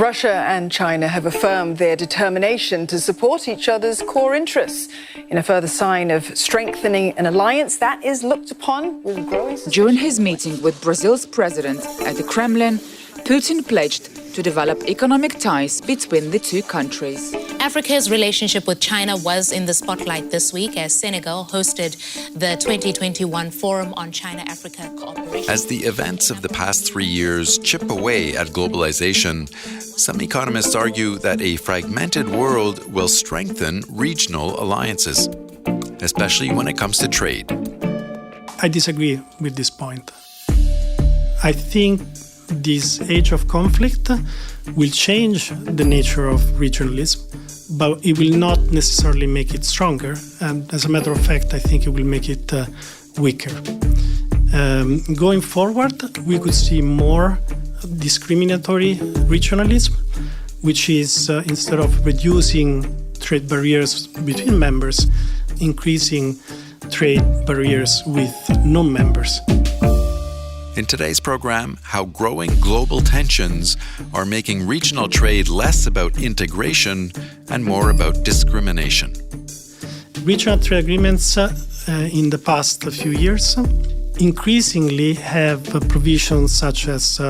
Russia and China have affirmed their determination to support each other's core interests in a further sign of strengthening an alliance that is looked upon with growing suspicion. During his meeting with Brazil's president at the Kremlin, Putin pledged to develop economic ties between the two countries. Africa's relationship with China was in the spotlight this week as Senegal hosted the 2021 Forum on China-Africa Cooperation. As the events of the past 3 years chip away at globalization, some economists argue that a fragmented world will strengthen regional alliances, especially when it comes to trade. I disagree with this point. I think this age of conflict will change the nature of regionalism, but it will not necessarily make it stronger. And as a matter of fact, I think it will make it weaker. Going forward, we could see more discriminatory regionalism, which is instead of reducing trade barriers between members, increasing trade barriers with non-members. In today's program, how growing global tensions are making regional trade less about integration and more about discrimination. Regional trade agreements in the past few years increasingly have provisions such as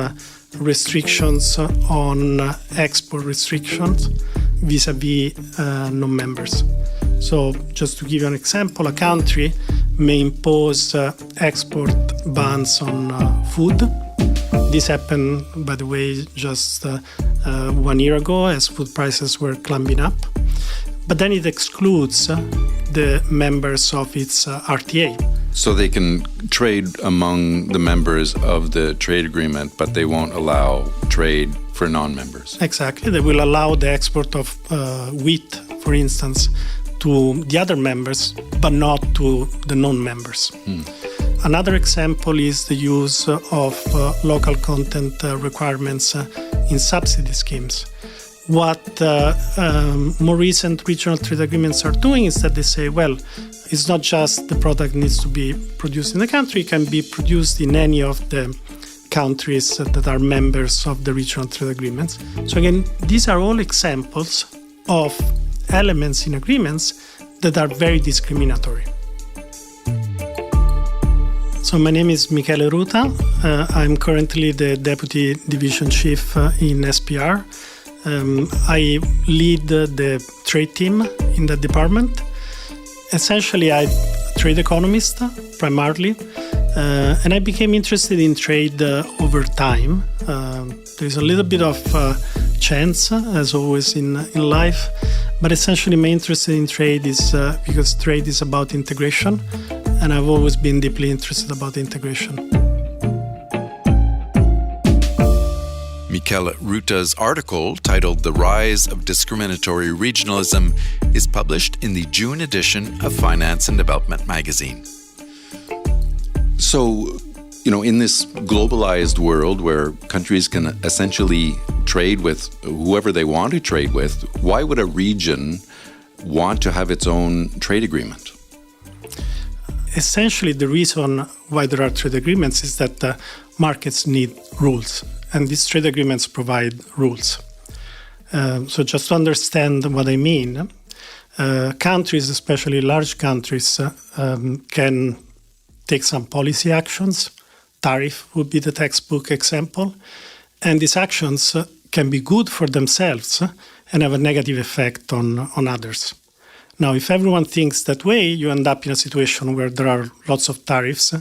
restrictions on export restrictions vis-à-vis non-members. So just to give you an example, a country may impose export bans on food. This happened, by the way, just 1 year ago as food prices were climbing up. But then it excludes the members of its RTA. So they can trade among the members of the trade agreement, but they won't allow trade for non-members. Exactly. They will allow the export of wheat, for instance, to the other members, but not to the non-members. Another example is the use of local content requirements in subsidy schemes. What more recent regional trade agreements are doing is that they say, well, it's not just the product needs to be produced in the country, it can be produced in any of the countries that are members of the regional trade agreements. So again, these are all examples of elements in agreements that are very discriminatory. So my name is Michele Ruta. I'm currently the Deputy Division Chief in SPR. I lead the trade team in that department. Essentially, I'm a trade economist primarily, and I became interested in trade over time. There's a little bit of chance, as always in life, but essentially my interest in trade is because trade is about integration, and I've always been deeply interested about integration. Michele Ruta's article, titled The Rise of Discriminatory Regionalism, is published in the June edition of Finance and Development magazine. So, in this globalized world where countries can essentially trade with whoever they want to trade with, why would a region want to have its own trade agreement? Essentially, the reason why there are trade agreements is that markets need rules, and these trade agreements provide rules. So just to understand what I mean, countries, especially large countries, can take some policy actions. Tariff would be the textbook example. And these actions can be good for themselves and have a negative effect on others. Now, if everyone thinks that way, you end up in a situation where there are lots of tariffs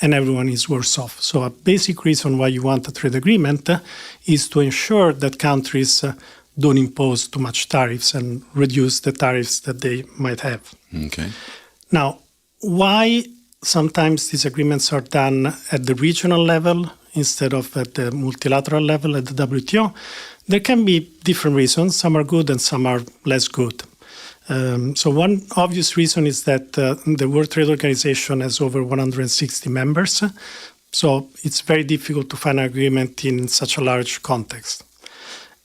and everyone is worse off. So a basic reason why you want a trade agreement is to ensure that countries don't impose too much tariffs and reduce the tariffs that they might have. Okay. Now, why sometimes these agreements are done at the regional level instead of at the multilateral level at the WTO? There can be different reasons. Some are good and some are less good. So one obvious reason is that the World Trade Organization has over 160 members. So it's very difficult to find an agreement in such a large context.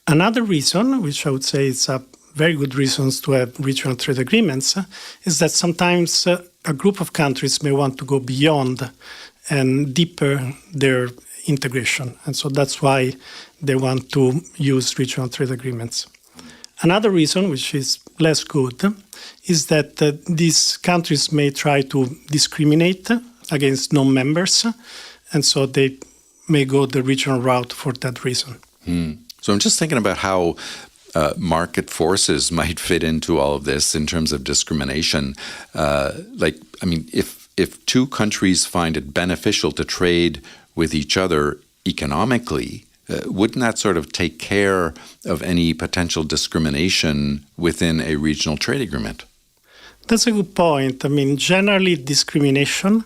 Another reason, which I would say is a very good reasons to have regional trade agreements, is that sometimes a group of countries may want to go beyond and deeper their integration. And so that's why they want to use regional trade agreements. Another reason, which is less good, is that these countries may try to discriminate against non-members, and so they may go the regional route for that reason. So I'm just thinking about how market forces might fit into all of this in terms of discrimination. If two countries find it beneficial to trade with each other economically, wouldn't that sort of take care of any potential discrimination within a regional trade agreement? That's a good point. I mean, generally, discrimination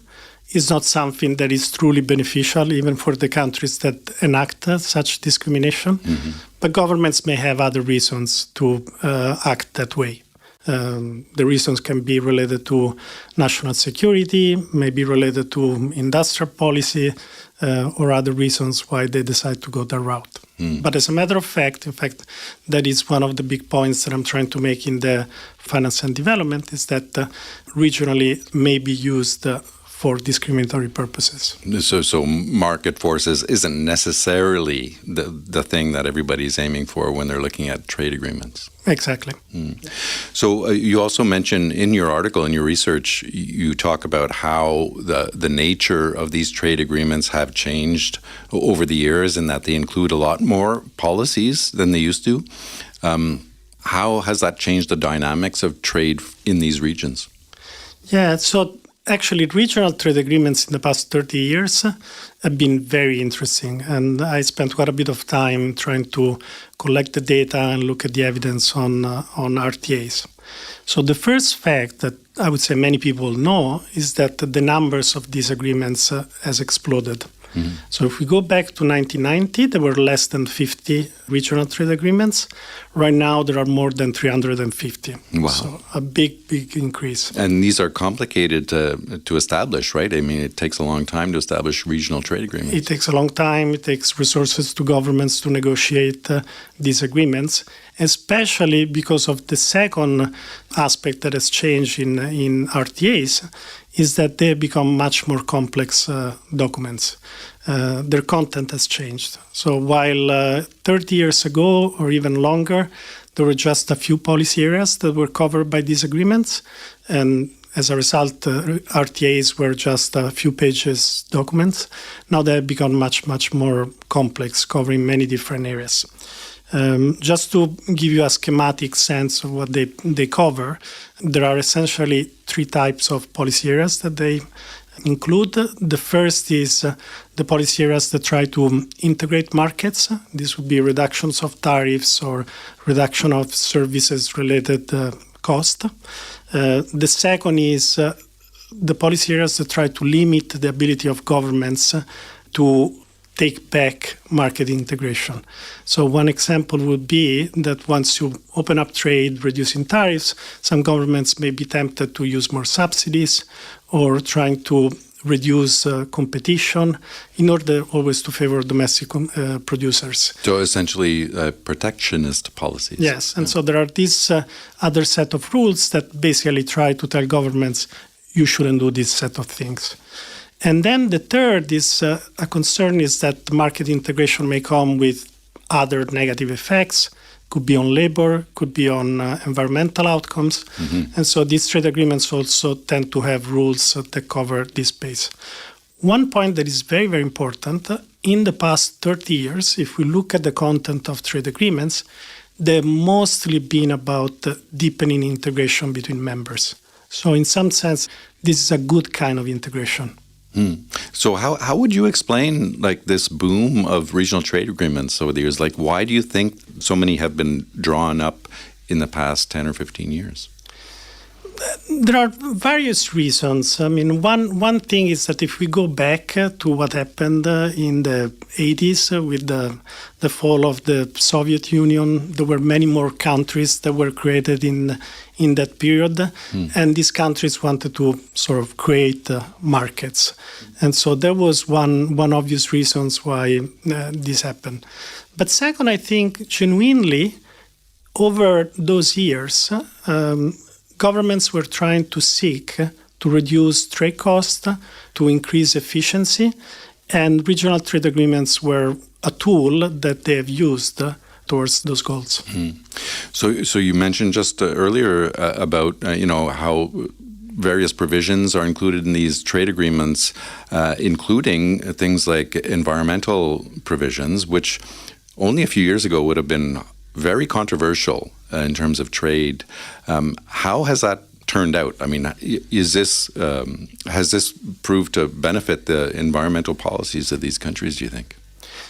is not something that is truly beneficial, even for the countries that enact such discrimination. Mm-hmm. But governments may have other reasons to act that way. The reasons can be related to national security, maybe related to industrial policy, or other reasons why they decide to go that route. But as a matter of fact, that is one of the big points that I'm trying to make in the finance and development, is that regionally may be used for discriminatory purposes. So market forces isn't necessarily the thing that everybody's aiming for when they're looking at trade agreements. Exactly. So you also mention in your article, in your research, you talk about how the nature of these trade agreements have changed over the years, and that they include a lot more policies than they used to. How has that changed the dynamics of trade in these regions? Yeah, so actually, regional trade agreements in the past 30 years have been very interesting. And I spent quite a bit of time trying to collect the data and look at the evidence on RTAs. So the first fact that I would say many people know is that the numbers of these agreements has exploded. Mm-hmm. So if we go back to 1990, there were less than 50 regional trade agreements. Right now, there are more than 350. Wow. So a big, big increase. And these are complicated to establish, right? I mean, it takes a long time to establish regional trade agreements. It takes a long time. It takes resources to governments to negotiate these agreements, especially because of the second aspect that has changed in RTAs, is that they become much more complex documents. Their content has changed. So while 30 years ago or even longer, there were just a few policy areas that were covered by these agreements, and as a result, RTAs were just a few pages documents. Now they have become much, much more complex, covering many different areas. Just to give you a schematic sense of what they cover, there are essentially three types of policy areas that they include. The first is the policy areas that try to integrate markets. This would be reductions of tariffs or reduction of services-related cost. The second is the policy areas that try to limit the ability of governments to take back market integration. So one example would be that once you open up trade, reducing tariffs, some governments may be tempted to use more subsidies or trying to reduce competition in order always to favor domestic producers. So essentially protectionist policies. Yes, and so there are these other set of rules that basically try to tell governments, you shouldn't do this set of things. And then the third is a concern is that market integration may come with other negative effects, could be on labor, could be on environmental outcomes. Mm-hmm. And so these trade agreements also tend to have rules that cover this space. One point that is very, very important, in the past 30 years, if we look at the content of trade agreements, they've mostly been about deepening integration between members. So in some sense, this is a good kind of integration. So how would you explain like this boom of regional trade agreements over the years? Like, why do you think so many have been drawn up in the past 10 or 15 years? There are various reasons. I mean, one thing is that if we go back to what happened in the 80s with the fall of the Soviet Union, there were many more countries that were created in that period, and these countries wanted to sort of create markets. And so there was one obvious reason why this happened. But second, I think genuinely, over those years, governments were trying to seek to reduce trade costs, to increase efficiency, And regional trade agreements were a tool that they have used towards those goals. So you mentioned just earlier about how various provisions are included in these trade agreements, including things like environmental provisions, which only a few years ago would have been very controversial in terms of trade. How has that turned out? I mean, has this proved to benefit the environmental policies of these countries, do you think?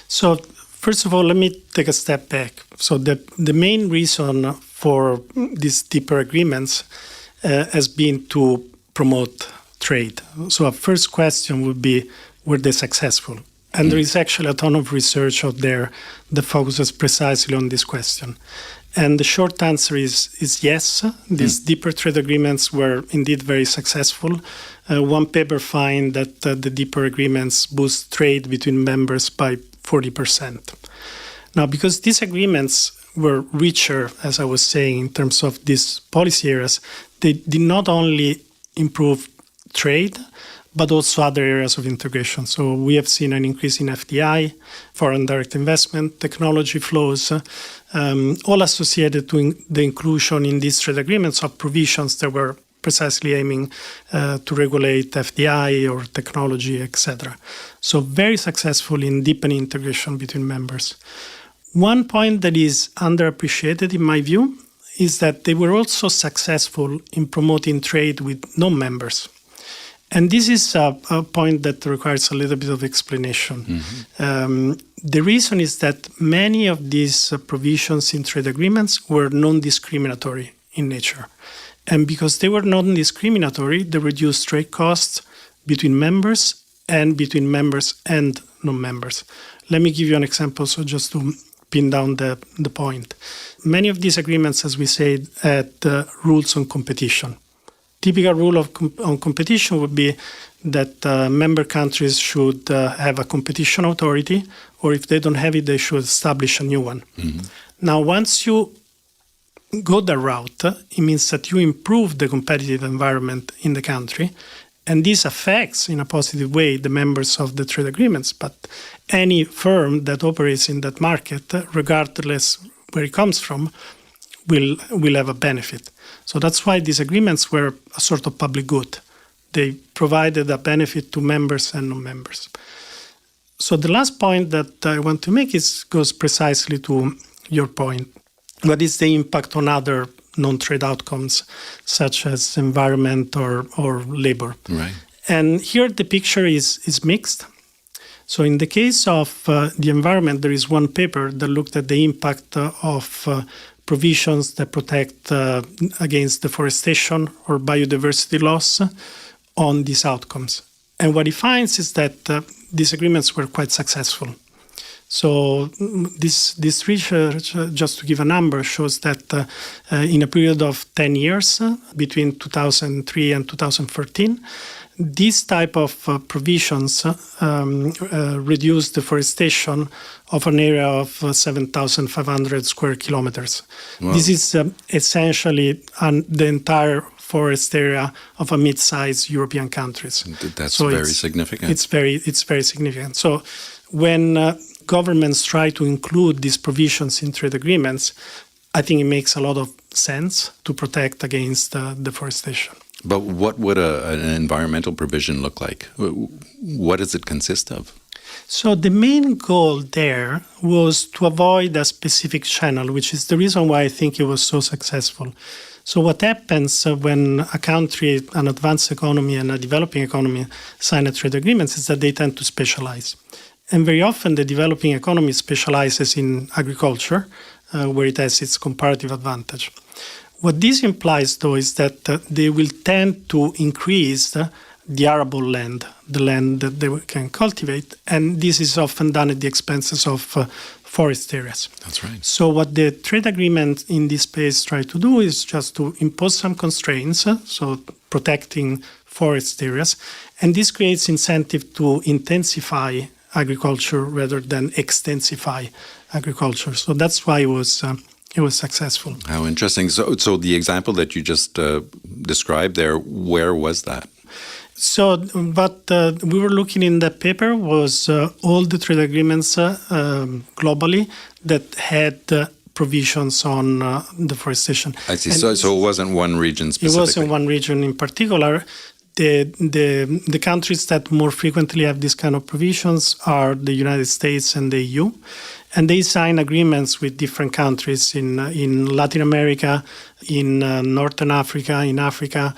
So first of all, let me take a step back. So the main reason for these deeper agreements has been to promote trade. So a first question would be, were they successful? And there is actually a ton of research out there that focuses precisely on this question. And the short answer is yes. These deeper trade agreements were indeed very successful. One paper finds that the deeper agreements boost trade between members by 40%. Now, because these agreements were richer, as I was saying, in terms of these policy areas, they did not only improve trade, but also other areas of integration. So we have seen an increase in FDI, foreign direct investment, technology flows, all associated to the inclusion in these trade agreements of provisions that were precisely aiming to regulate FDI or technology, etc. So very successful in deepening integration between members. One point that is underappreciated, in my view, is that they were also successful in promoting trade with non-members. And this is a point that requires a little bit of explanation. The reason is that many of these provisions in trade agreements were non-discriminatory in nature. And because they were non-discriminatory, they reduced trade costs between members and non-members. Let me give you an example, so just to pin down the point. Many of these agreements, as we said, had rules on competition. Typical rule on competition would be that member countries should have a competition authority, or if they don't have it, they should establish a new one. Now, once you go that route, it means that you improve the competitive environment in the country, and this affects, in a positive way, the members of the trade agreements. But any firm that operates in that market, regardless where it comes from, will have a benefit. So that's why these agreements were a sort of public good. They provided a benefit to members and non-members. So the last point that I want to make goes precisely to your point. What is the impact on other non-trade outcomes, such as environment or labor? Right. And here the picture is mixed. So in the case of the environment, there is one paper that looked at the impact of provisions that protect against deforestation or biodiversity loss on these outcomes. And what he finds is that these agreements were quite successful. So this research, just to give a number, shows that in a period of 10 years, between 2003 and 2013, these type of provisions reduce deforestation of an area of 7,500 square kilometers. Wow. This is essentially the entire forest area of a mid-sized European countries. That's so very significant. It's very significant. So when governments try to include these provisions in trade agreements, I think it makes a lot of sense to protect against deforestation. But what would an environmental provision look like? What does it consist of? So the main goal there was to avoid a specific channel, which is the reason why I think it was so successful. So what happens when a country, an advanced economy and a developing economy sign a trade agreements is that they tend to specialize. And very often the developing economy specializes in agriculture, where it has its comparative advantage. What this implies, though, is that they will tend to increase the arable land, the land that they can cultivate, and this is often done at the expenses of forest areas. That's right. So what the trade agreement in this space try to do is just to impose some constraints, so protecting forest areas, and this creates incentive to intensify agriculture rather than extensify agriculture. So that's why it was successful. How interesting. So the example that you just described there, where was that? So what we were looking in that paper was all the trade agreements globally that had provisions on deforestation. I see. So it wasn't one region specifically? It wasn't one region in particular. The countries that more frequently have this kind of provisions are the United States and the EU. And they sign agreements with different countries in Latin America, in Northern Africa, in Africa,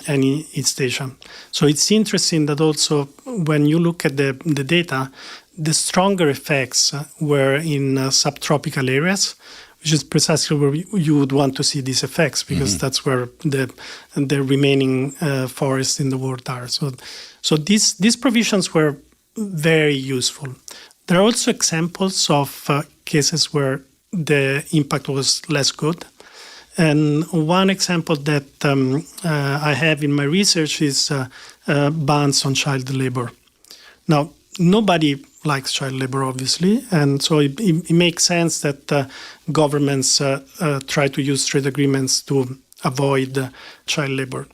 and in East Asia. So it's interesting that also when you look at the data, the stronger effects were in subtropical areas, which is precisely where you would want to see these effects, because that's where the remaining forests in the world are. So these provisions were very useful. There are also examples of cases where the impact was less good. And one example that I have in my research is bans on child labor. Now, nobody likes child labor, obviously, and so it makes sense that governments try to use trade agreements to avoid child labor.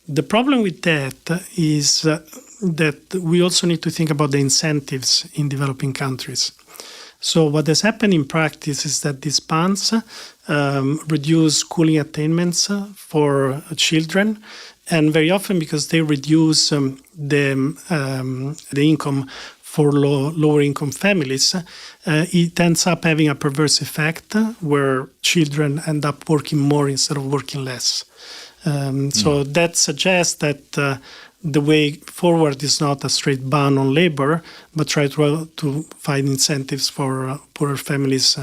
The problem with that is that we also need to think about the incentives in developing countries. So what has happened in practice is that these bans reduce schooling attainments for children, and very often because they reduce the income for lower income families, it ends up having a perverse effect where children end up working more instead of working less. So that suggests that the way forward is not a straight ban on labor, but try to find incentives for poorer families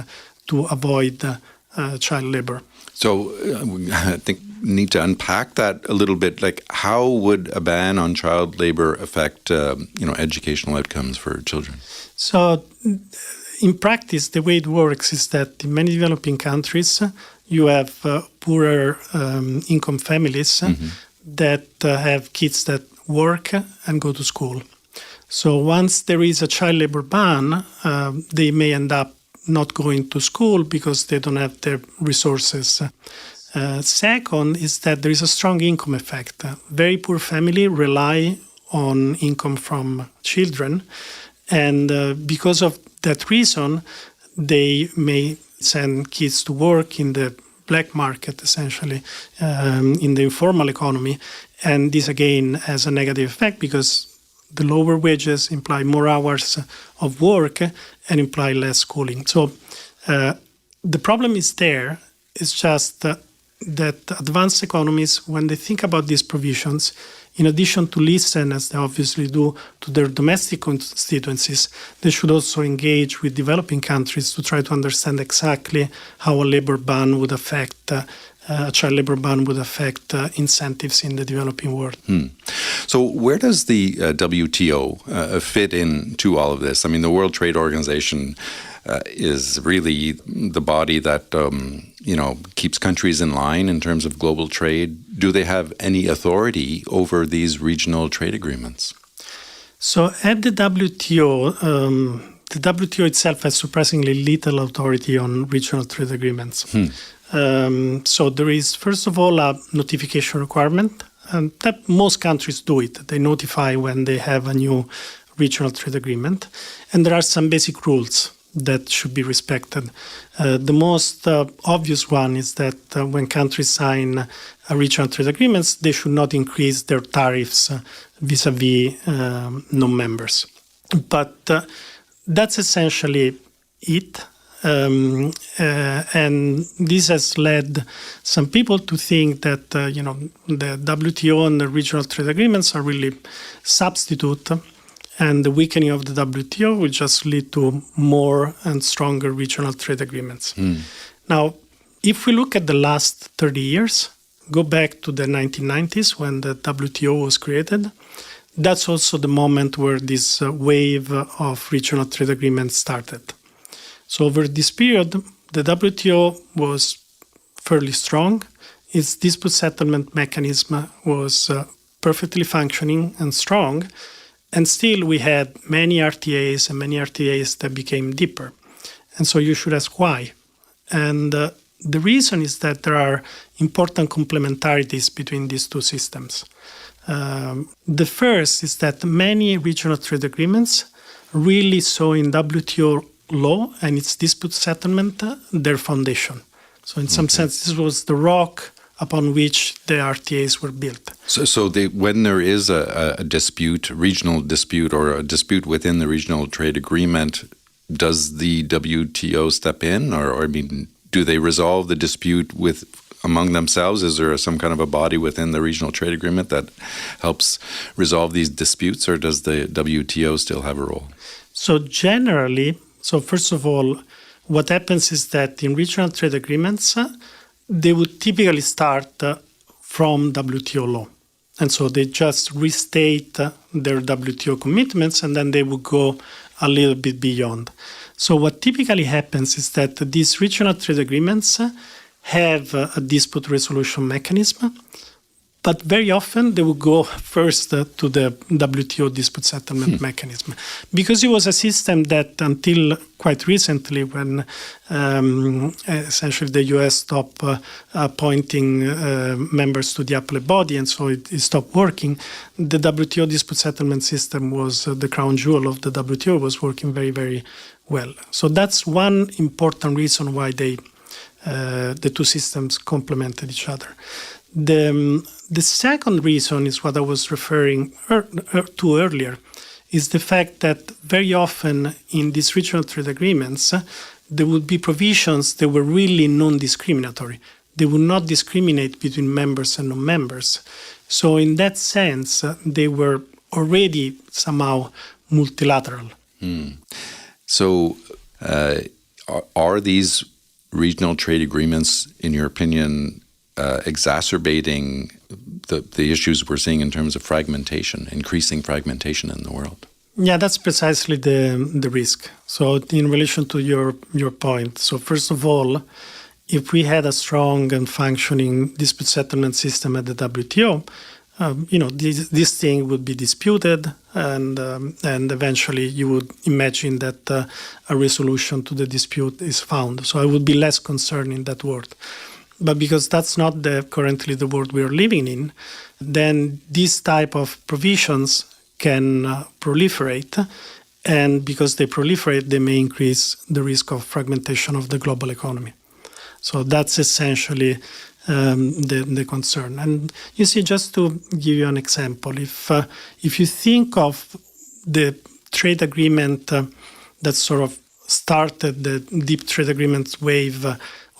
to avoid child labor. So I think we need to unpack that a little bit. Like, how would a ban on child labor affect educational outcomes for children? So in practice, the way it works is that in many developing countries, you have poorer income families that have kids that work and go to school. So once there is a child labor ban, they may end up not going to school because they don't have the resources. Second is that there is a strong income effect. Very poor families rely on income from children, and because of that reason, they may send kids to work in the black market, essentially, in the informal economy. And this, again, has a negative effect because the lower wages imply more hours of work and imply less schooling. So the problem is there. It's just that advanced economies, when they think about these provisions, in addition to listen, as they obviously do, to their domestic constituencies, they should also engage with developing countries to try to understand exactly how a labor ban would affect, a child labor ban would affect incentives in the developing world. So where does the WTO fit into all of this? I mean, the World Trade Organization is really the body that keeps countries in line in terms of global trade. Do they have any authority over these regional trade agreements? So at the WTO itself has surprisingly little authority on regional trade agreements. So there is, first of all, a notification requirement, and that most countries do it. They notify when they have a new regional trade agreement, and there are some basic rules that should be respected. The most obvious one is that when countries sign regional trade agreements, they should not increase their tariffs vis-à-vis non-members. But that's essentially it. And this has led some people to think that the WTO and the regional trade agreements are really substitute, and the weakening of the WTO will just lead to more and stronger regional trade agreements. Now, if we look at the last 30 years, go back to the 1990s when the WTO was created, that's also the moment where this wave of regional trade agreements started. So over this period, the WTO was fairly strong. Its dispute settlement mechanism was perfectly functioning and strong. And still we had many RTAs and many RTAs that became deeper. And so you should ask why. And the reason is that there are important complementarities between these two systems. The first is that many regional trade agreements really saw in WTO law and its dispute settlement their foundation. So in some sense, this was the rock upon which the RTAs were built. So when there is a dispute, regional dispute, or a dispute within the regional trade agreement, does the WTO step in, or I mean, do they resolve the dispute among themselves? Is there some kind of a body within the regional trade agreement that helps resolve these disputes, or does the WTO still have a role? So generally, first of all, what happens is that in regional trade agreements, they would typically start from WTO law. And so they just restate their WTO commitments, and then they would go a little bit beyond. So what typically happens is that these regional trade agreements have a dispute resolution mechanism, but very often they will go first to the WTO dispute settlement mechanism, because it was a system that until quite recently, when essentially the US stopped appointing members to the appellate body, and so it stopped working, the WTO dispute settlement system was the crown jewel of the WTO, was working very, very well. So that's one important reason why the two systems complemented each other. The second reason is what I was referring to earlier, is the fact that very often in these regional trade agreements, there would be provisions that were really non-discriminatory. They would not discriminate between members and non-members. So in that sense, they were already somehow multilateral. So are these regional trade agreements, in your opinion, exacerbating the issues we're seeing in terms of fragmentation, increasing fragmentation in the world? Yeah, that's precisely the risk. So in relation to your point, so first of all, if we had a strong and functioning dispute settlement system at the WTO, this thing would be disputed, and eventually you would imagine that a resolution to the dispute is found. So I would be less concerned in that world. But because that's not currently the world we are living in, then these type of provisions can proliferate, and because they proliferate, they may increase the risk of fragmentation of the global economy. So that's essentially the concern. And you see, just to give you an example, if you think of the trade agreement that sort of started the deep trade agreements wave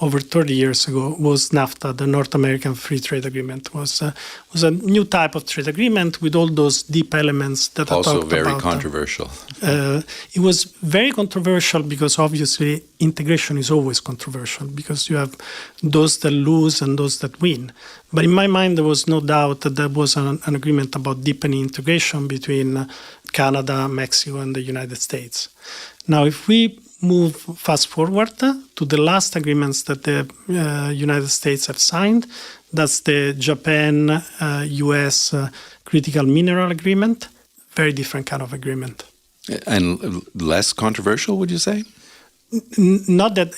over 30 years ago, was NAFTA, the North American Free Trade Agreement. Was a new type of trade agreement with all those deep elements that I talked about. Also very controversial. It was very controversial because obviously integration is always controversial, because you have those that lose and those that win. But in my mind, there was no doubt that there was an agreement about deepening integration between Canada, Mexico, and the United States. Now, if we move fast forward to the last agreements that the United States have signed, that's the Japan-US critical mineral agreement, very different kind of agreement. And less controversial, would you say? Not that,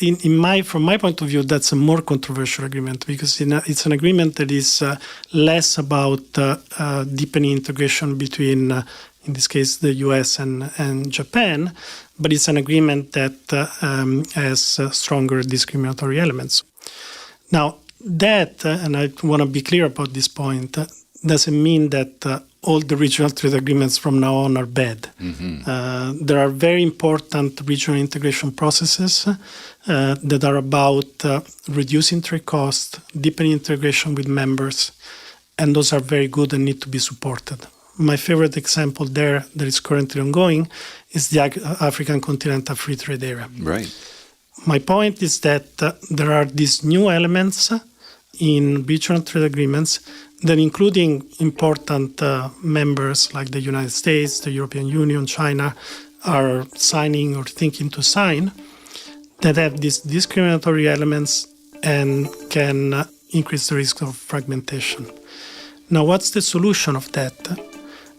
from my point of view, that's a more controversial agreement, because it's an agreement that is less about deepening integration between, in this case, the US and Japan, but it's an agreement that has stronger discriminatory elements. Now, that, and I want to be clear about this point, doesn't mean that all the regional trade agreements from now on are bad. Mm-hmm. There are very important regional integration processes that are about reducing trade costs, deepening integration with members, and those are very good and need to be supported. My favorite example there that is currently ongoing is the African Continental Free Trade Area. Right. My point is that there are these new elements in regional trade agreements that, including important members like the United States, the European Union, China, are signing or thinking to sign, that have these discriminatory elements and can increase the risk of fragmentation. Now, what's the solution of that?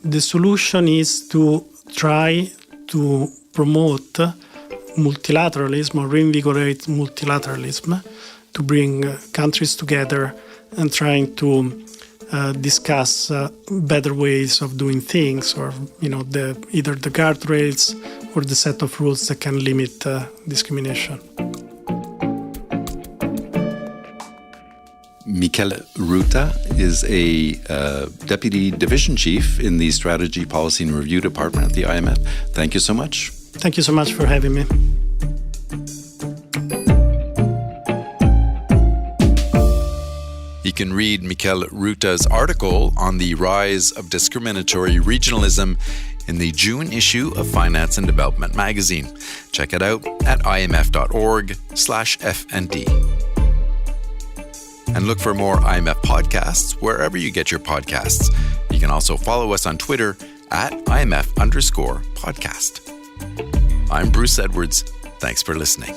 The solution is to try to promote multilateralism or reinvigorate multilateralism, to bring countries together and trying to discuss better ways of doing things, or either the guardrails or the set of rules that can limit discrimination. Michele Ruta is a Deputy Division Chief in the Strategy, Policy and Review Department at the IMF. Thank you so much. Thank you so much for having me. You can read Michele Ruta's article on the rise of discriminatory regionalism in the June issue of Finance and Development magazine. Check it out at imf.org/FND. And look for more IMF podcasts wherever you get your podcasts. You can also follow us on Twitter at IMF_podcast. I'm Bruce Edwards. Thanks for listening.